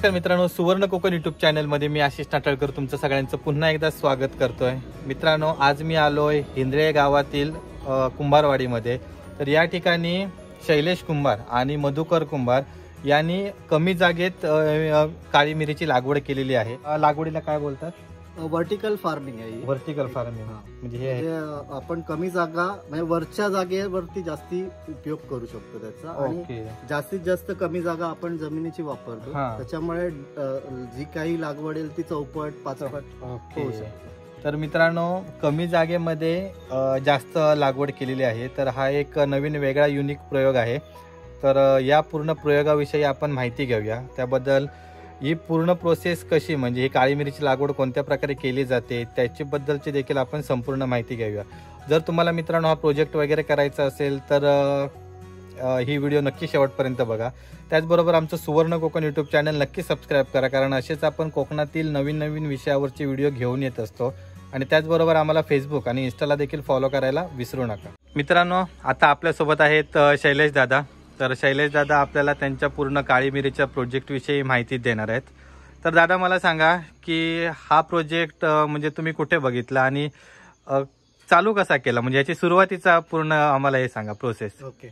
नमस्कार मित्रांनो, सुवर्ण कोकण यूट्यूब चॅनलमध्ये मी आशिष नाटळकर तुमचं सगळ्यांचं पुन्हा एकदा स्वागत करतोय। मित्रांनो, आज मी आलोय हिंद्रे गावातील कुंभारवाडीमध्ये। तर या ठिकाणी शैलेश कुंभार आणि मधुकर कुंभार यांनी कमी जागेत काळी मिरीची लागवड केलेली आहे। लागवडीला काय बोलतात? वर्टिकल फार्मिंग आहे। वर्टिकल फार्मिंग म्हणजे हे आपण कमी जागा म्हणजे वरच्या जागेवरती जास्ती उपयोग करू शकतो त्याचा। आणि जास्तीत जास्त कमी जागा आपण जमिनीची वापरतो, त्याच्यामुळे जी काही लागवड येईल ती चौपट पाचपट होऊ शकते। तर मित्रांनो, कमी जागेमध्ये जास्त लागवड केलेली आहे। तर हा एक नवीन वेगळा युनिक प्रयोग आहे। तर या पूर्ण प्रयोगाविषयी आपण माहिती घेऊया। त्याबद्दल ही पूर्ण प्रोसेस कशी, म्हणजे ही काळी मिरीची लागवड कोणत्या प्रकारे केली जाते त्याची बद्दलची देखील आपण संपूर्ण माहिती घेऊया। जर तुम्हाला मित्रांनो हा प्रोजेक्ट वगैरे करायचा असेल तर ही व्हिडिओ नक्की शेवटपर्यंत बघा। त्याचबरोबर आमचं सुवर्ण कोकण यूट्यूब चॅनल नक्की सबस्क्राईब करा, कारण असेच आपण कोकणातील नवीन नवीन विषयावरचे व्हिडिओ घेऊन येत असतो। आणि त्याचबरोबर आम्हाला फेसबुक आणि इंस्टाला देखील फॉलो करायला विसरू नका। मित्रांनो, आता आपल्यासोबत आहेत शैलेश दादा। तर शैलेश दादा आपल्याला त्यांच्या पूर्ण काळी मिरीच्या प्रोजेक्ट विषयी माहिती देणार आहेत। तर दादा, मला सांगा की हा प्रोजेक्ट म्हणजे तुम्ही कुठे बघितला आणि चालू कसा केला, म्हणजे याची सुरुवातीचा पूर्ण आम्हाला हे सांगा प्रोसेस। ओके,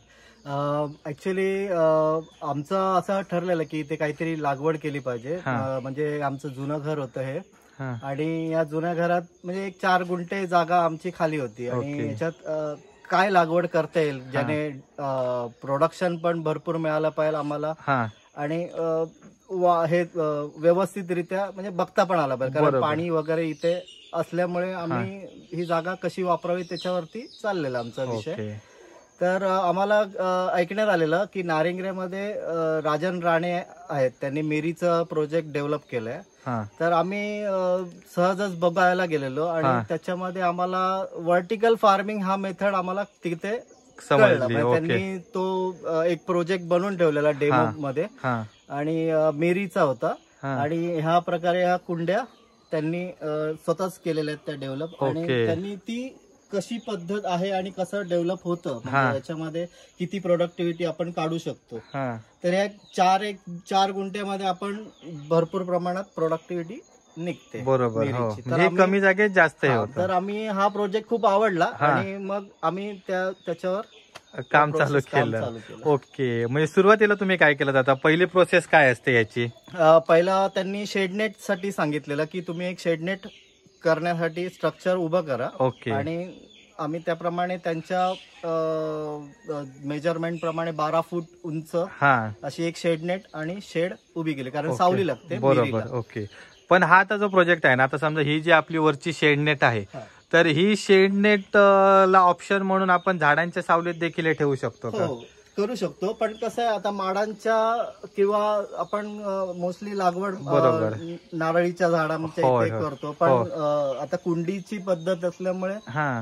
ऍक्च्युली आमचं असं ठरलेलं की इथे काहीतरी लागवड केली पाहिजे। म्हणजे आमचं जुनं घर होतं हे, आणि या जुन्या घरात म्हणजे एक 4 गुंठे जागा आमची खाली होती। आणि याच्यात काय लागवड करता येईल ज्याने प्रोडक्शन पण भरपूर मिळालं पाहिजे आम्हाला, आणि हे व्यवस्थितरित्या म्हणजे बघता पण आला पाहिजे, कारण पाणी वगैरे इथे असल्यामुळे आम्ही ही जागा कशी वापरावी त्याच्यावरती चाललेला आमचा विषय। तर आम्हाला ऐकण्यात आलेलं की नारिंगरेमध्ये राजन राणे आहेत, त्यांनी मिरीचं प्रोजेक्ट डेव्हलप केलंय। तर आम्ही सहजच बघायला गेलेलो आणि त्याच्यामध्ये आम्हाला वर्टिकल फार्मिंग हा मेथड आम्हाला तिथे कळला। त्यांनी तो एक प्रोजेक्ट बनवून ठेवलेला डेमो मध्ये, आणि मिरीचा होता। आणि ह्या प्रकारे ह्या कुंड्या त्यांनी स्वतःच केलेल्या आहेत त्या डेव्हलप, आणि त्यांनी ती कशी पद्धत आहे आणि कसं डेव्हलप होतं, म्हणजे याच्यामध्ये किती प्रोडक्टिव्हिटी आपण काढू शकतो। तर या 4 गुंठ्यामध्ये आपण भरपूर प्रमाणात प्रोडक्टिव्हिटी निघते। बरोबर, म्हणजे कमी जागेत जास्त होतं। तर आम्ही हा प्रोजेक्ट खूप आवडला आणि मग आम्ही त्याच्यावर काम चालू केलं। ओके, म्हणजे सुरुवातीला तुम्ही काय केलं जाता, पहिली प्रोसेस काय असते याची? पहिला त्यांनी शेडनेट साठी सांगितलेलं की तुम्ही एक शेडनेट करण्यासाठी स्ट्रक्चर उभं करा। आणि आम्ही त्याप्रमाणे त्यांच्या मेजरमेंट प्रमाणे 12 फूट उंच अशी एक शेडनेट आणि शेड उभी केली, कारण सावली लागते। बरोबर, ओके। पण हा आता जो प्रोजेक्ट आहे ना, आता समजा ही जी आपली वरची शेडनेट आहे, तर ही शेडनेट ला ऑप्शन म्हणून आपण झाडांच्या सावलीत देखील ठेवू शकतो का? करू शकतो, पण कसं आहे आता माडांच्या किंवा आपण मोस्टली लागवड नारळीच्या झाडांच्या इथे करतो, पण आता कुंडीची पद्धत असल्यामुळे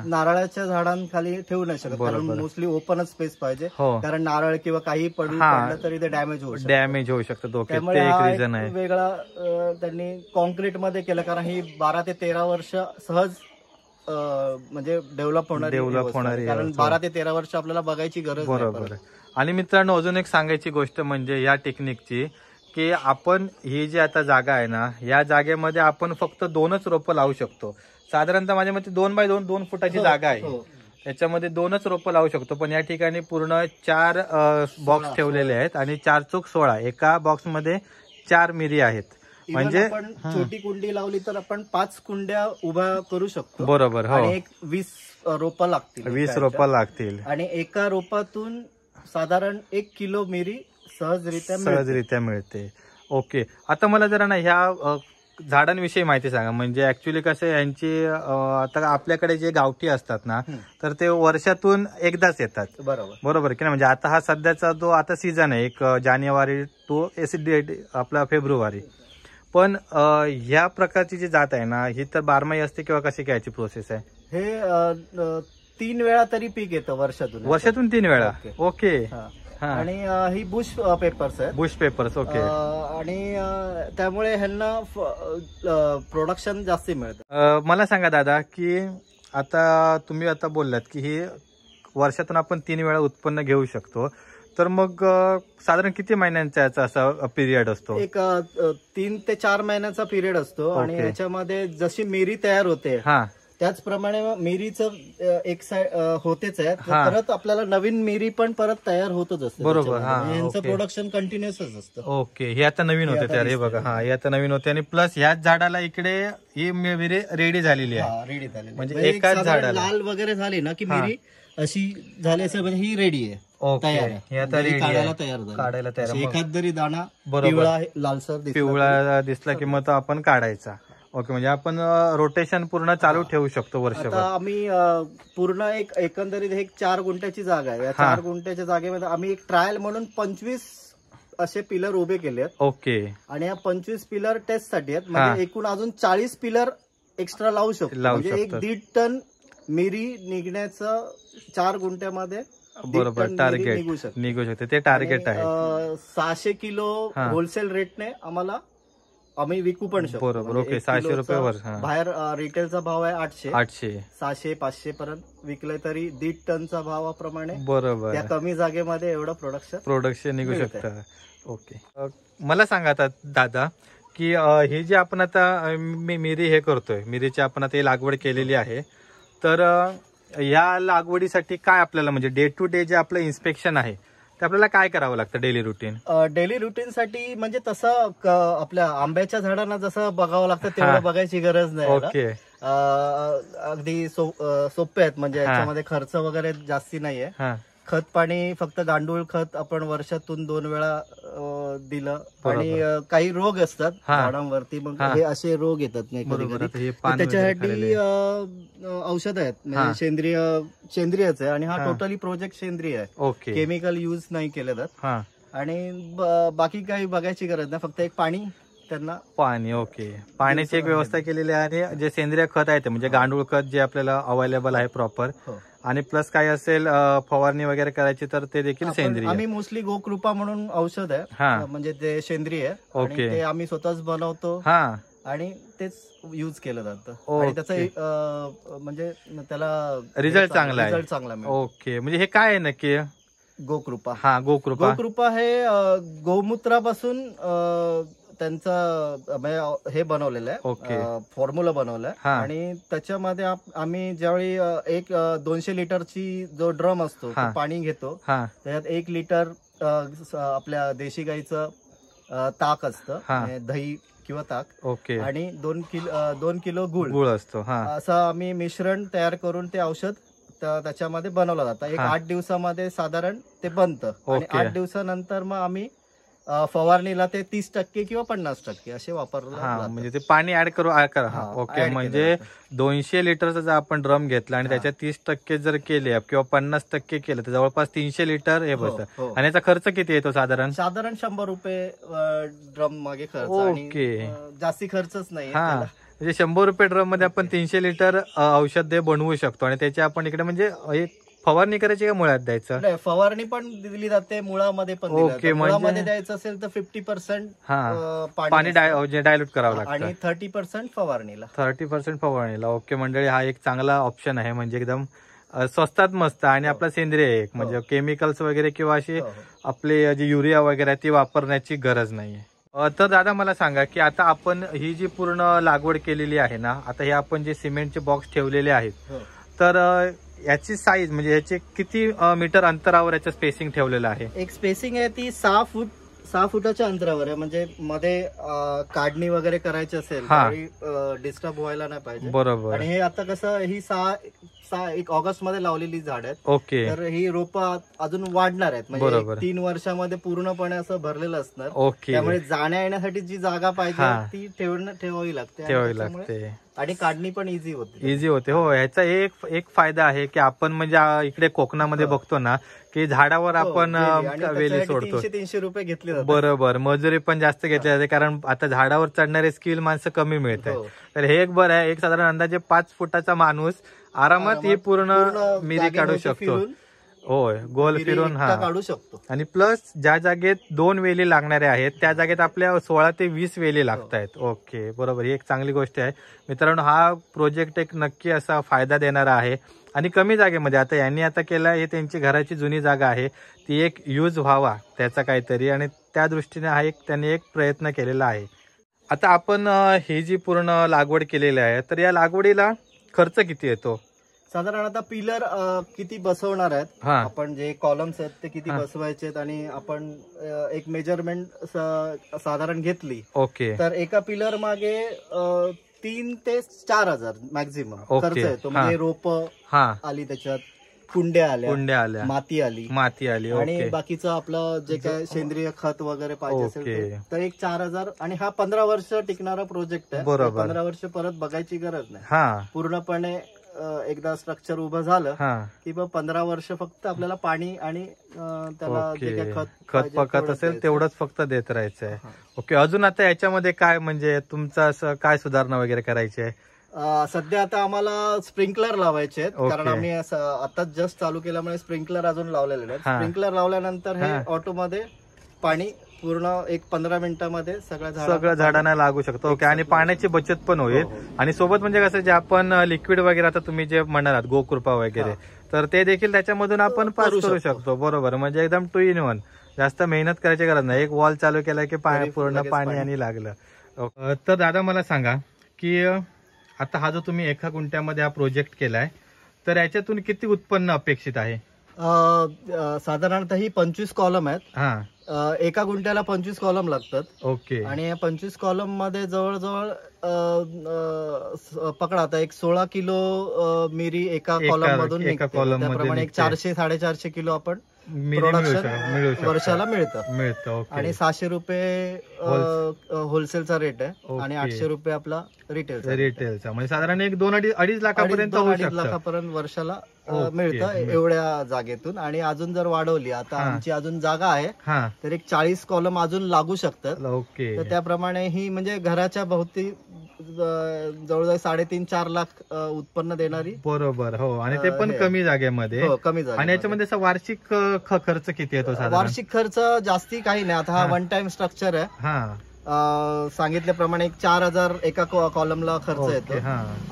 नारळाच्या झाडांखाली ठेवू नाही शकत, कारण मोस्टली ओपनच स्पेस पाहिजे, कारण नारळ किंवा काही पडलं तरी ते डॅमेज होऊ शकतं। त्यामुळे वेगळा त्यांनी कॉन्क्रीट मध्ये केलं, कारण ही 12 ते 13 वर्ष सहज म्हणजे डेव्हलप होणारी, कारण 12 ते 13 वर्ष आपल्याला बघायची गरज। बरोबर। आणि मित्रांनो, अजून एक सांगायची गोष्ट म्हणजे या टेक्निकची, की आपण ही जी आता जागा आहे ना, या जागेमध्ये आपण फक्त 2च रोपं लावू शकतो। साधारणतः माझ्या मते 2 बाय 2 फुटाची जागा आहे, त्याच्यामध्ये 2च रोपं लावू शकतो। पण या ठिकाणी पूर्ण 4 बॉक्स ठेवलेले आहेत, आणि 4 चोक 16, एका बॉक्समध्ये 4 मिरी आहेत। म्हणजे आपण छोटी कुंडी लावली तर आपण 5 कुंड्या उभ्या करू शकतो। बरोबर, आणि एक 20 रोपं लागतील, 20 रोपं लागतील, आणि एका रोपातून साधारण 1 किलो मिरी सहजरित्या मिळते। ओके, आता मला जरा ना ह्या झाडांविषयी माहिती सांगा। म्हणजे ऍक्च्युली कसं यांची आता आपल्याकडे जे गावठी असतात ना, तर ते वर्षातून एकदाच येतात। बरोबर की नाही? म्हणजे आता हा सध्याचा जो आता सीझन आहे, एक जानेवारी टू आपला फेब्रुवारी, पण ह्या प्रकारची जी जात आहे ना, ही तर बारमाही असते किंवा कशी काय याची प्रोसेस आहे? हे 3 वेळा तरी पीक येतं वर्षातून 3 वेळा। ओके, आणि ही बुश पेपर्स आहेत। Bush papers, okay. आणि त्यामुळे ह्यांना प्रोडक्शन जास्त मिळतं। मला सांगा दादा, की आता तुम्ही आता बोललात की ही वर्षातून आपण 3 वेळा उत्पन्न घेऊ शकतो, तर मग साधारण किती महिन्यांचा याचा असा पिरियड असतो? एक 3 ते 4 महिन्याचा पिरियड असतो. आणि याच्यामध्ये जशी मिरी तयार होते त्याचप्रमाणे मिरीचं एक साइड होतेच आहे, परत आपल्याला नवीन मिरी पण परत तयार होतच असते. बरोबर. यांचं प्रोडक्शन कंटिन्युअसच असतं. ओके, हे आता नवीन होते तयार. हे बघा, हे आता नवीन होते. आणि प्लस ह्याच झाडाला इकडे ही मिरी रेडी झालेली आहे. रेडी झालेली म्हणजे एकाच झाडाला लाल वगैरे झाली ना की मिरी अशी झाली असेल म्हणजे ही रेडी आहे, तयार आहे. हे आता रेडी काढायला तयार झाली. काढायला तयार. एखाद जरी दाणा पिवळा लालसर पिवळा दिसला की मग तो आपण काढायचा. ओके, म्हणजे आपण रोटेशन पूर्ण चालू ठेवू शकतो वर्षभर. आता आम्ही पूर्ण एकंदरीत एक 4 गुंठ्याची जागा आहे. या 4 गुंठ्याच्या जागेमध्ये आम्ही एक ट्रायल म्हणून 25 असे पिलर उभे केले आहेत. ओके. आणि या 25 पिलर टेस्ट साठी आहेत. म्हणजे एकूण अजून 40 पिलर एक्स्ट्रा लावू शकतो. म्हणजे 1.5 टन मिरी निघण्याचं 4 गुंठ्यामध्ये बरोबर टार्गेट निघू शकते. ते टार्गेट आहे. 600 किलो होलसेल रेटने आम्ही विकू पण शकतो. बरोबर. ओके, 600 रुपये वर. बाहेर रिटेलचा भाव आहे 800, 600, 500 पर्यंत विकले तरी 1.5 टनचा भावाप्रमाणे बरोबर त्या कमी जागेमध्ये एवढं प्रोडक्शन निघू शकतं. ओके, मला सांगा आता दादा की हे जे आपण आता मिरी हे करतोय, मिरीची आपण आता लागवड केलेली आहे, तर या लागवडीसाठी काय आपल्याला म्हणजे डे टू डे जे आपलं इन्स्पेक्शन आहे ते आपल्याला काय करावं लागतं डेली रुटीन? डेली रुटीन साठी म्हणजे तसं आपल्या आंब्याच्या झाडांना जसं बघावं लागतं तेवढं बघायची गरज नाही. ओके. अगदी सोपे आहेत. म्हणजे याच्यामध्ये खर्च वगैरे जास्ती नाहीये. खत पाणी फक्त गांडूळ खत आपण वर्षातून 2 वेळा दिलं. आणि काही रोग असतात झाडांवरती, मग हे असे रोग येतात नाही कधी. त्याच्यासाठी औषध आहेत. म्हणजे सेंद्रियच आहे. आणि हा टोटली प्रोजेक्ट सेंद्रिय आहे. केमिकल युज नाही केले जात. आणि बाकी काही बघायची गरज नाही, फक्त एक पाणी. ओके, पाण्याची एक व्यवस्था केलेली आहे. आणि जे सेंद्रिय खत आहे ते म्हणजे गांडूळ खत जे आपल्याला अवेलेबल आहे प्रॉपर. आणि प्लस काय असेल फवारणी वगैरे करायची तर ते देखील सेंद्रिय. आम्ही मोस्टली गोकृपा म्हणून औषध आहे, म्हणजे ते सेंद्रिय आहे. ओके. ते आम्ही स्वतःच बनवतो आणि तेच यूज केलं जातं. आणि त्याचा म्हणजे त्याला रिझल्ट चांगला आहे. ओके, म्हणजे हे काय आहे नक्की? गोकृपा. गोकृपा हे गोमूत्रापासून त्यांचं हे बनवलेलं आहे, फॉर्म्युला बनवलाय. आणि त्याच्यामध्ये आम्ही ज्यावेळी 200 लिटरची जो ड्रम असतो पाणी घेतो, त्याच्यात 1 लिटर आपल्या देशी गाईचं ताक असतं, दही किंवा ताक. ओके. आणि 2 किलो गुळ असतो. असं आम्ही मिश्रण तयार करून ते औषध त्याच्यामध्ये बनवलं जातं. 8 दिवसामध्ये साधारण ते बनतं. आणि 8 दिवसानंतर मग आम्ही फवारणीला ते 30% किंवा 50% असे वापरलं. म्हणजे ते पाणी ऍड करू. ओके, म्हणजे 200 लिटरचा जर आपण ड्रम घेतला आणि त्याच्यात 30% जर केले किंवा 50% केलं तर जवळपास 300 लिटर हे बसतं. आणि याचा खर्च किती येतो? साधारण 100 रुपये ड्रम मागे खर्च. ओके, जास्ती खर्चच नाही. म्हणजे 100 रुपये ड्रम मध्ये आपण 300 लिटर औषध बनवू शकतो. आणि त्याची आपण इकडे म्हणजे एक फवारणी करायची का मुळात द्यायचं? फवारणी पण दिली जाते, मुळामध्ये पण. ओके, मुळामध्ये द्यायचं असेल तर 50% पाणी डायल्यूट करावं लागतं आणि 30% फवारणीला. 30% फवारणीला. ओके मंडळी, हा एक चांगला ऑप्शन आहे. म्हणजे एकदम स्वस्तात मस्त आणि आपला सेंद्रिय एक, म्हणजे केमिकल्स वगैरे किंवा अशी आपले जे युरिया वगैरे ती वापरण्याची गरज नाहीये. तर दादा मला सांगा की आता आपण ही जी पूर्ण लागवड केलेली आहे ना, आता हे आपण जे सिमेंटचे बॉक्स ठेवलेले आहेत, तर याची साईज म्हणजे याचे किती मीटर अंतरावर याचं स्पेसिंग ठेवलेलं आहे? एक स्पेसिंग आहे ती 6 फुटाच्या अंतरावर आहे. म्हणजे मध्ये काढणी वगैरे करायची असेल डिस्टर्ब व्हायला नाही पाहिजे. बरोबर. आणि हे आता कसं ही 1 ऑगस्ट मध्ये लावलेली झाड आहेत. ओके. तर ही रोपं अजून वाढणार आहेत. म्हणजे 3 वर्षामध्ये पूर्णपणे असं भरलेलं असणार. ओके. त्यामुळे जाण्या येण्यासाठी जी जागा पाहिजे ती ठेवावी लागते. आणि काढणी पण इझी होते. हो, ह्याचा एक फायदा आहे की आपण म्हणजे इकडे कोकणामध्ये बघतो ना की झाडावर आपण वेली सोडतो. 300 रुपये घेतले जातात. बरोबर. मजुरी पण जास्त घेतली जाते कारण आता झाडावर चढणारे स्किल माणसं कमी मिळत आहे. तर हे एक बरं आहे. एक साधारण अंदाजे 5 फुटाचा माणूस आरामात ही पूर्ण मिरी काढू शकतो. होय, गोल विहिरी फिरून एकटा हा. काढू शकतो. आणि प्लस ज्या जागेत 2 वेली लागणाऱ्या आहेत त्या जागेत आपल्या 16 ते 20 वेली लागत आहेत. ओके, बरोबर, ही एक चांगली गोष्ट आहे मित्रांनो. हा प्रोजेक्ट एक नक्की असा फायदा देणारा आहे आणि कमी जागेमध्ये. आता यांनी आता केलं हे त्यांची घराची जुनी जागा आहे ती एक यूज व्हावा त्याचा काहीतरी, आणि त्या दृष्टीने हा एक त्यांनी एक प्रयत्न केलेला आहे. आता आपण ही जी पूर्ण लागवड केलेली आहे तर या लागवडीला खर्च किती येतो साधारण? आता पिलर किती बसवणार आहेत, हा. आपण जे कॉलम्स आहेत ते किती हा. बसवायचे आहेत, आणि आपण एक मेजरमेंट साधारण घेतली ओके, तर एका पिलर मागे 3 ते 4,000 मॅक्झिमम खर्च ओके. येतो. म्हणजे रोप हा, आली, त्याच्यात कुंड्या आल्या, माती आली, आली. आणि ओके, बाकीचं आपलं जे काय सेंद्रिय खत वगैरे पाहिजे असेल ओके. ते. तर एक 4,000, आणि हा 15 वर्ष टिकणारा प्रोजेक्ट आहे. बरोबर. 15 वर्ष परत बघायची गरज नाही. हा पूर्णपणे एकदा स्ट्रक्चर उभं झालं हा, की मग 15 वर्ष फक्त आपल्याला पाणी आणि त्याला जे काय ओके. खत खत पकत असेल द्यायचं. तेवढंच फक्त देत राहायचं आहे. हा. ओके, अजून आता याच्यामध्ये काय म्हणजे तुमचं असं काय सुधारणा वगैरे करायची आहे? सध्या आता आम्हाला स्प्रिंकलर लावायचे आहेत, ओके. कारण आम्ही आताच जस्ट चालू केल्यामुळे स्प्रिंकलर अजून लावलेले आहेत. हा. स्प्रिंकलर लावल्यानंतर हे हा. ऑटोमध्ये पाणी पूर्ण एक 15 मिनिटांमध्ये सगळं झाडांना लागू शकतो. ओके, आणि पाण्याची बचत पण होईल. हो, हो. आणि सोबत म्हणजे कसं जे आपण लिक्विड वगैरे आता तुम्ही जे म्हणालात गोकृपा वगैरे, तर ते देखील त्याच्यामधून आपण पास करू शकतो. बरोबर, म्हणजे एकदम 2 in 1. जास्त मेहनत करायची गरज नाही. एक वॉल चालू केला की पूर्ण पाणी आणि लागलं. तर दादा मला सांगा की आता हा जो तुम्ही एका गुंठ्यामध्ये हा प्रोजेक्ट केलाय तर याच्यातून किती उत्पन्न अपेक्षित आहे? साधारणतः ही 25 कॉलम आहेत. हा, एका गुंठ्याला 25 कॉलम लागतात. ओके. आणि या 25 कॉलम मध्ये जवळजवळ पकडा आता एक 16 किलो मिरी एका कॉलम मधून निघते. त्याप्रमाणे एक 400-450 किलो आपण प्रोडक्शन वर्षाला मिळतं. आणि 600 रुपये होलसेलचा रेट आहे, आणि 800 रुपये आपला रिटेलचा. म्हणजे साधारण एक 2-2.5 लाखापर्यंत होऊ शकतं. 2-2.5 लाखापर्यंत वर्षाला मिळतं एवढ्या जागेतून. आणि अजून जर वाढवली, आता आमची अजून जागा आहे तर एक 40 कॉलम अजून लागू शकतात. ओके, तर त्याप्रमाणे ही म्हणजे घराच्या भोवती जवळजवळ 3.5-4 लाख उत्पन्न देणारी. बरोबर, हो. आणि ते पण कमी जागेमध्ये. कमी जागा. आणि याच्यामध्ये वार्षिक खर्च किती येतो साधारण? वार्षिक खर्च जास्ती काही नाही. आता हा 1 टाइम स्ट्रक्चर आहे. सांगितल्याप्रमाणे एक 4,000 एका कॉलमला खर्च येतो.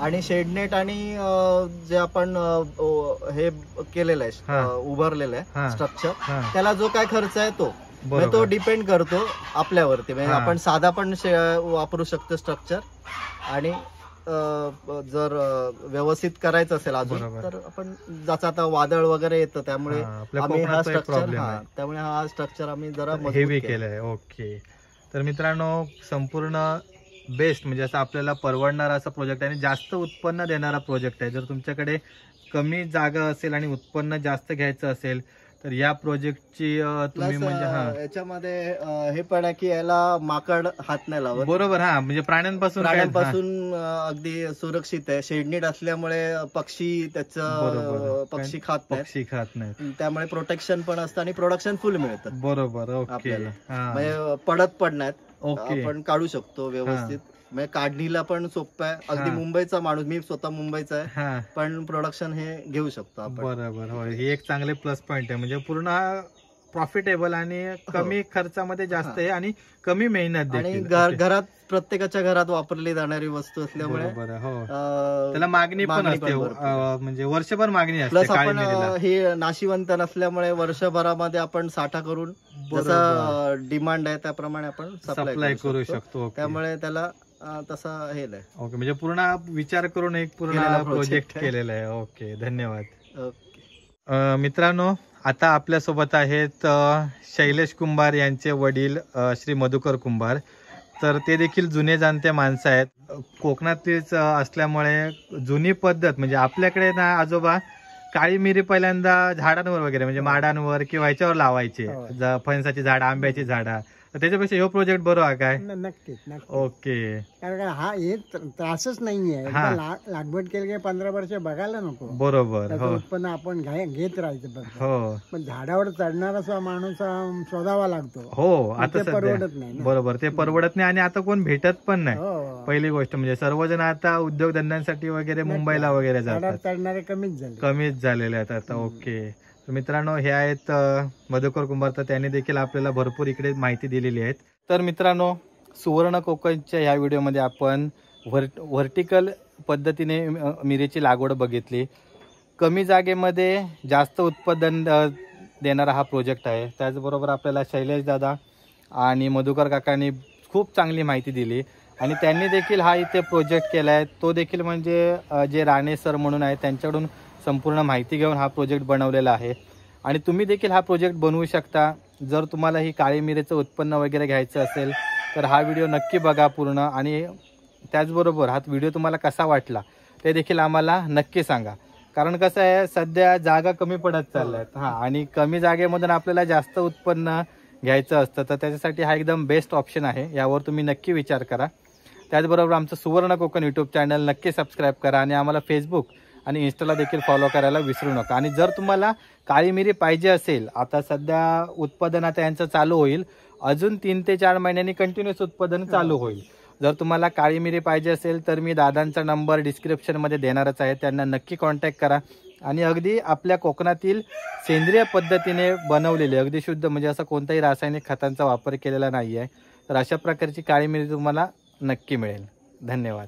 आणि शेडनेट आणि जे आपण हे केलेलं आहे, उभारलेलं आहे स्ट्रक्चर, त्याला जो काय खर्च आहे तो डिपेंड करतो आपल्यावरती. म्हणजे आपण साधा पण वापरू शकतो स्ट्रक्चर, आणि जर व्यवस्थित करायचं असेल अजून तर आपण जसं आता वादळ वगैरे येतं त्यामुळे आम्ही हा स्ट्रक्चर आम्ही जरा हेवी केलंय. ओके, तर मित्रांनो संपूर्ण बेस्ट म्हणजे असं आपल्याला परवडणारा असा प्रोजेक्ट आहे आणि जास्त उत्पन्न देणारा प्रोजेक्ट आहे. जर तुमच्याकडे कमी जागा असेल आणि उत्पन्न जास्त घ्यायचं असेल तर या प्रोजेक्टची तुम्ही म्हणजे याच्यामध्ये हे पण आहे की याला माकड हात नाही लावत. बरोबर, म्हणजे प्राण्यांपासून अगदी सुरक्षित आहे. शेडनेट असल्यामुळे पक्षी खात नाही, त्यामुळे प्रोटेक्शन पण असतं आणि प्रोडक्शन फुल मिळतं. बरोबर, आपल्याला म्हणजे पडत पण नाहीत. आपण काढू शकतो व्यवस्थित. म्हणजे काढणीला पण सोपं आहे. अगदी मुंबईचा माणूस, मी स्वतः मुंबईचा आहे, पण प्रोडक्शन हे घेऊ शकतो आपण. बरोबर, हो. हे एक चांगले प्लस पॉइंट आहे. म्हणजे पूर्ण प्रॉफिटेबल आणि कमी खर्चामध्ये जास्त आहे आणि कमी मेहनत आणि घरात प्रत्येकाच्या घरात वापरली जाणारी वस्तू असल्यामुळे त्याला मागणी पण असते. म्हणजे वर्षभर मागणी असते. प्लस आपण हे नाशिवंत नसल्यामुळे वर्षभरामध्ये आपण साठा करून जसं डिमांड आहे त्याप्रमाणे आपण सप्लाय करू शकतो. त्यामुळे त्याला तसा हे नाही. ओके, म्हणजे पूर्ण विचार करून एक पूर्ण प्रोजेक्ट केलेला आहे. ओके, धन्यवाद. मित्रांनो, आता आपल्यासोबत आहेत शैलेश कुंभार यांचे वडील श्री मधुकर कुंभार. तर ते देखील जुने जाणते माणसं आहेत. कोकणातीलच असल्यामुळे जुनी पद्धत म्हणजे आपल्याकडे ना आजोबा काळी मिरी पहिल्यांदा झाडांवर वगैरे म्हणजे माडांवर किंवा ह्याच्यावर लावायचे. फणसाची झाड, आंब्याची झाडं. त्याच्यापेक्षा हे प्रोजेक्ट बरोबर आहे काय? नक्कीच. ओके, कारण हा एक त्रासच नाहीये. लागवड केली की 15 वर्ष बघायला नको. बरोबर, उत्पन्न आपण घेत राहायचं. हो, पण झाडावर चढणारा माणूस शोधावा लागतो. हो, आता परवडत नाही. बरोबर, ते परवडत नाही आणि आता कोण भेटत पण नाही. पहिली गोष्ट म्हणजे सर्वजण आता उद्योगधंद्यांसाठी वगैरे मुंबईला वगैरे जातात. चढणारे कमीच झालेले आहेत आता. ओके, तर मित्रांनो हे आहेत मधुकर कुंभार, तर त्यांनी देखील आपल्याला भरपूर इकडे माहिती दिलेली आहे. तर मित्रांनो सुवर्ण कोकणच्या ह्या व्हिडिओमध्ये आपण व्हर्टिकल पद्धतीने मिरीची लागवड बघितली. कमी जागेमध्ये जास्त उत्पादन देणारा हा प्रोजेक्ट आहे. त्याचबरोबर आपल्याला शैलेश दादा आणि मधुकर काकांनी खूप चांगली माहिती दिली आणि त्यांनी देखील हा इथे प्रोजेक्ट केला आहे. तो देखील म्हणजे जे राणे सर म्हणून आहे त्यांच्याकडून संपूर्ण माहिती घेऊन हा प्रोजेक्ट बनवलेला आहे आणि तुम्ही देखील हा प्रोजेक्ट बनवू शकता. जर तुम्हाला ही काळी मिरीचं उत्पन्न वगैरे घ्यायचं असेल तर हा व्हिडिओ नक्की बघा पूर्ण आणि त्याचबरोबर हा व्हिडिओ तुम्हाला कसा वाटला ते देखील आम्हाला नक्की सांगा. कारण कसं आहे सध्या जागा कमी पडत चालल्यात आणि कमी जागेमधून आपल्याला जास्त उत्पन्न घ्यायचं असतं, तर त्याच्यासाठी हा एकदम बेस्ट ऑप्शन आहे. यावर तुम्ही नक्की विचार करा. त्याचबरोबर आमचं सुवर्ण कोकण यूट्यूब चॅनल नक्की सबस्क्राईब करा आणि आम्हाला फेसबुक आणि इंस्टाला देखील फॉलो करायला विसरू नका. आणि जर तुम्हाला काळी मिरी पाहिजे असेल, आता सध्या उत्पादन आता यांचं चालू होईल, अजून 3 ते 4 महिन्यांनी कंटिन्युअस उत्पादन चालू होईल. जर तुम्हाला काळी मिरी पाहिजे असेल तर मी दादांचा नंबर डिस्क्रिप्शनमध्ये देणारच आहे, त्यांना नक्की कॉन्टॅक्ट करा. आणि अगदी आपल्या कोकणातील सेंद्रिय पद्धतीने बनवलेले अगदी शुद्ध, म्हणजे असं कोणताही रासायनिक खतांचा वापर केलेला नाही आहे, तर अशा प्रकारची काळी मिरी तुम्हाला नक्की मिळेल. धन्यवाद.